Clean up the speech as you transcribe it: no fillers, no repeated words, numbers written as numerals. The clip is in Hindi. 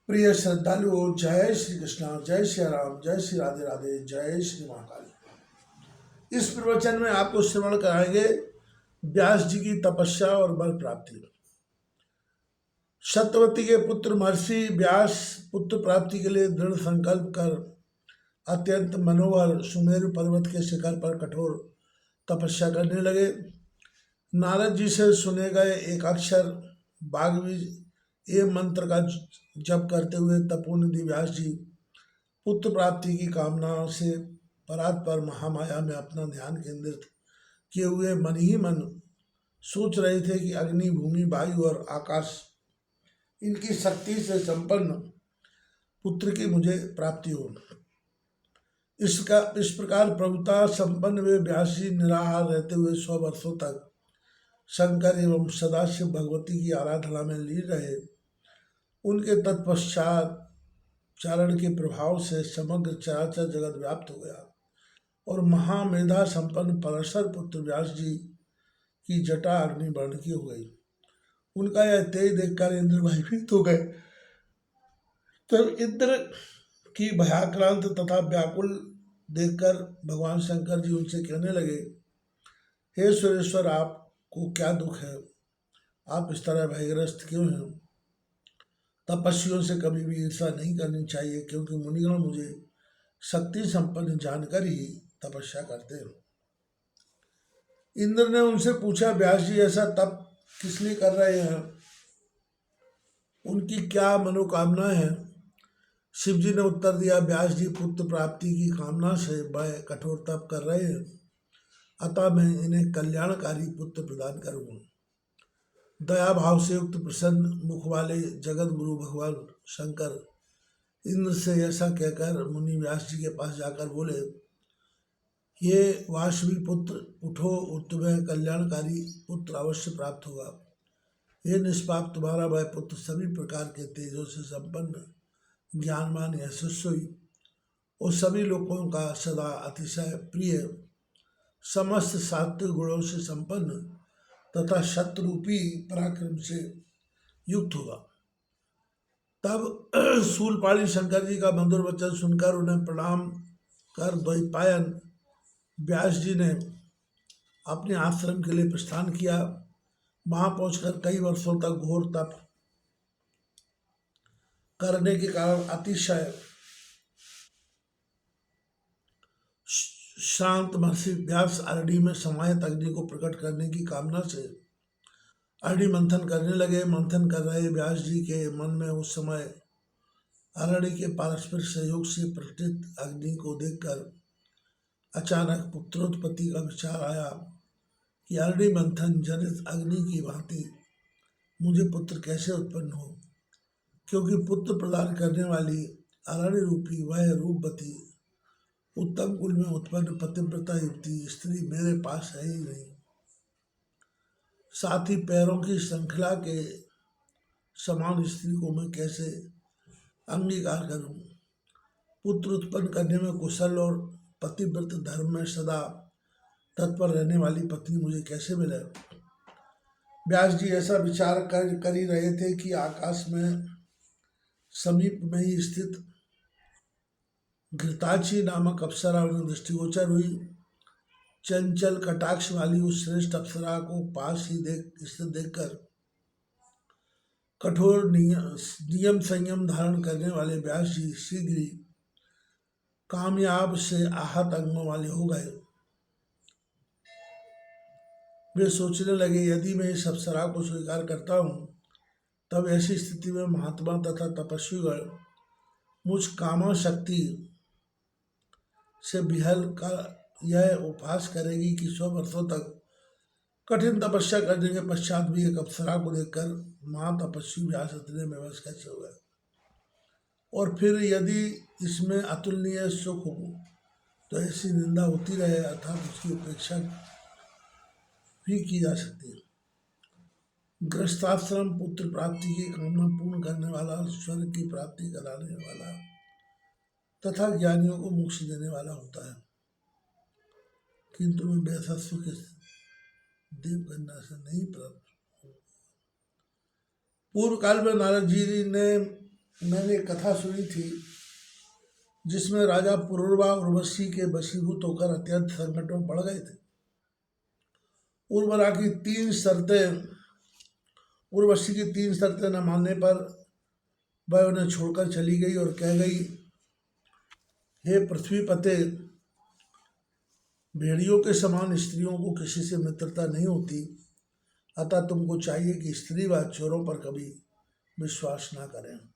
प्रिय श्रद्धालुओं, जय श्री कृष्णा, जय श्री राम, जय श्री राधे राधे, जय श्री महाकाल। इस प्रवचन में आपको श्रवण कराएंगे व्यास जी की तपस्या और बल प्राप्ति। सत्यवती के पुत्र महर्षि व्यास पुत्र प्राप्ति के लिए दृढ़ संकल्प कर अत्यंत मनोहर सुमेरु पर्वत के शिखर पर कठोर तपस्या करने लगे। नारद जी से सुने गए एक अक्षर बागवीज ये मंत्र का जप करते हुए तपोनिधि व्यास जी पुत्र प्राप्ति की कामना से परात्पर महामाया में अपना ध्यान केंद्रित किए हुए मन ही मन सोच रहे थे कि अग्नि, भूमि, वायु और आकाश इनकी शक्ति से संपन्न पुत्र की मुझे प्राप्ति हो। इस प्रकार प्रभुता संपन्न वे व्यास जी निराहार रहते हुए 100 वर्षों तक शंकर एवं सदाशिव भगवती की आराधना में लीन रहे। उनके तत्पश्चात चारण के प्रभाव से समग्र चराचर जगत व्याप्त हो गया और महामेधा संपन्न पराशर पुत्र व्यास जी की जटा अग्नि वर्ण की हो गई। उनका यह तेज देखकर इंद्र भयभीत हो गए। तब इंद्र की भयाक्रांत तथा व्याकुल देखकर भगवान शंकर जी उनसे कहने लगे, हे सुरेश्वर, आपको क्या दुख है? आप इस तरह भयग्रस्त क्यों हैं? तपस्वियों से कभी भी ईर्षा नहीं करनी चाहिए, क्योंकि मुनिगण मुझे शक्ति संपन्न जानकर ही तपस्या करते हैं। इंद्र ने उनसे पूछा, व्यास जी ऐसा तप किस लिए कर रहे हैं? उनकी क्या मनोकामना है? शिव जी ने उत्तर दिया, व्यास जी पुत्र प्राप्ति की कामना से वह कठोर तप कर रहे हैं, अतः मैं इन्हें कल्याणकारी पुत्र प्रदान करूँगा। दया भाव से युक्त प्रसन्न मुख वाले जगत गुरु भगवान शंकर इंद्र से ऐसा कहकर मुनि व्यास जी के पास जाकर बोले, ये वासवी पुत्र, उठो और तुम्हें कल्याणकारी पुत्र अवश्य प्राप्त होगा। ये निष्पाप, तुम्हारा वह पुत्र सभी प्रकार के तेजों से संपन्न, ज्ञानवान, यशस्वी और सभी लोगों का सदा अतिशय प्रिय, समस्त सात्विक गुणों से संपन्न तथा शत्रुरूपी पराक्रम से युक्त होगा। तब शूलपाणी शंकर जी का मधुर वचन सुनकर उन्हें प्रणाम कर द्वैपायन व्यास जी ने अपने आश्रम के लिए प्रस्थान किया। वहां पहुंचकर कई वर्षों तक घोर तप करने के कारण अतिशय शांत महर्षि व्यास अरण्य में समाहित अग्नि को प्रकट करने की कामना से अरण्य मंथन करने लगे। मंथन कर रहे व्यास जी के मन में उस समय अरण्य के पारस्परिक सहयोग से प्रकटित अग्नि को देखकर अचानक पुत्रोत्पत्ति का विचार आया कि अरण्य मंथन जनित अग्नि की भांति मुझे पुत्र कैसे उत्पन्न हो, क्योंकि पुत्र प्रदान करने वाली अरण्य रूपी वह रूपवती उत्तम कुल में उत्पन्न पतिव्रता युक्ति स्त्री मेरे पास है ही नहीं। साथ ही पैरों की श्रृंखला के समान स्त्री को मैं कैसे अंगीकार करूं? पुत्र उत्पन्न करने में कुशल और पतिव्रत धर्म में सदा तत्पर रहने वाली पत्नी मुझे कैसे मिले? व्यास जी ऐसा विचार कर ही रहे थे कि आकाश में समीप में ही स्थित घृताची नामक अप्सरा उन्हें दृष्टिगोचर हुई। चंचल कटाक्ष वाली उस श्रेष्ठ अप्सरा को पास ही स्थित देखकर कठोर नियम संयम धारण करने वाले व्यास जी शीघ्र ही कामयाब से आहत अंगों वाले हो गए। वे सोचने लगे, यदि मैं इस अप्सरा को स्वीकार करता हूँ, तब ऐसी स्थिति में महात्मा तथा तपस्वीगण मुझ कामा शक्ति से बिहल का यह उपहास करेगी कि 100 वर्षों तक कठिन तपस्या करने के पश्चात भी एक अप्सरा को देखकर महातपस्वी व्यास इतने में वश कैसे हो गए? और फिर यदि इसमें अतुलनीय सुख हो तो ऐसी निंदा होती रहे, अर्थात उसकी उपेक्षा भी की जा सकती है। गृहस्थाश्रम पुत्र प्राप्ति की कामना पूर्ण करने वाला, स्वर्ग की प्राप्ति कराने वाला तथा ज्ञानियों को मोक्ष देने वाला होता है, किंतु मैं वैसा सुख देव कन्या से नहीं प्राप्त। पूर्व काल में नारद जी ने मैंने एक कथा सुनी थी जिसमें राजा पुरुरवा उर्वशी के वशीभूत होकर अत्यंत संकट में पड़ गए थे। उर्वरा की तीन शर्तें उर्वशी की तीन शर्तें न मानने पर वह उन्हें छोड़कर चली गई और कह गई, हे पृथ्वीपते, भेड़ियों के समान स्त्रियों को किसी से मित्रता नहीं होती, अतः तुमको चाहिए कि स्त्रीवाद चोरों पर कभी विश्वास ना करें।